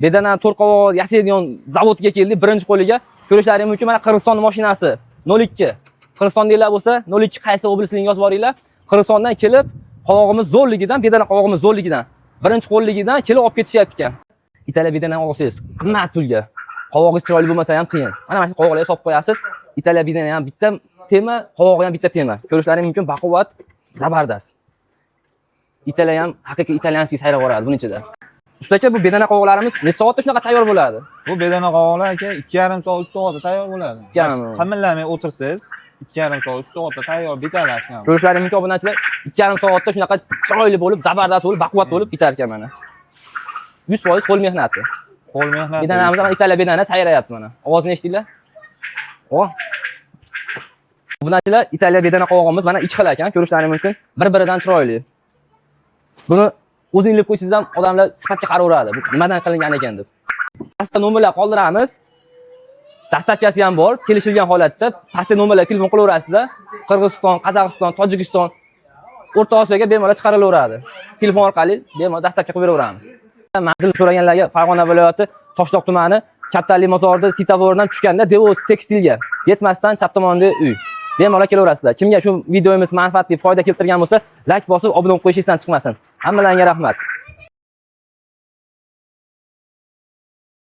Bedadan to'rqovoq yasaydigan zavodga keldik, birinchi qo'liga. Ko'rishlaringiz mumkin, mana Qirg'iziston mashinasi 02. Qirg'izistondagilar bo'lsa 02 qaysi oblastligini yozib boringlar. Qirg'izistondan kelib, qovog'imiz zo'rligidan, bedadan qovog'imiz zo'rligidan, birinchi qo'lligidan kelib olib ketishyapti ekan. Italiya bedadan olsangiz, qimmat pulga. Qovog'ingiz chiroyli bo'lmasa ham qiyin. Mana shu qovog'larga solib qo'yasiz. Italiya bedadan ham bitta tema, qovog'i ham bitta tema. Ko'rishlaringiz mumkin, baquvvat, zabardast. Italiya ham haqiqiy italyanskiy sayrab boradi buning ichida. Ustacha, bu bedana qovoqlarimiz necha soatda shunaqa tayyor bo'ladi? Bu bedana qovoqlar aka 2,5 soat 3 soatda tayyor bo'ladi. Qimillamay o'tirsangiz 2,5 soat 3 soatda tayyor bitadi shuna. Ko'rishlaringiz mumkin obunachilar, 2,5 soatda shunaqa chiroyli bo'lib, zabardast bo'lib, baquvvat bo'lib bitar ekan mana. 100% qo'l mehnati. Qo'l mehnati. Bedanamiz ham Italiya bedana sayrayapti mana. Ovozini eshitdinglar? O. Obunachilar, Italiya bedana qovog'imiz mana 2 xil ekan, ko'rishlaringiz mumkin. Bir-biridan chiroyli. Buni o'zing ilib qo'ysangiz ham odamlar sifatga qaraveradi. Bu nimadan qilingan ekan deb. Pastda nomerlar qoldiramiz. Dastavkasi ham bor. Kelishilgan holatda pastda nomerlar telefon qilaverasizlar. Qirg'iziston, Qozog'iston, Tojikiston, O'rta Osiyoga bemalol chiqarilaveradi. Telefon orqali bemalol dastavka qilib beraveramiz. Manzil so'raganlarga Farg'ona viloyati Toshloq tumani Kattali mozorida svetofordan tushganda Devos tekstilga yetmasdan chap tomonda uy. Bemalol kelaverasizlar. Kimga shu videomiz manfaatli, foyda keltirgan bo'lsa, like bosib, obuna bo'lib qo'yishingizdan chiqmasin. Hammalarga rahmat.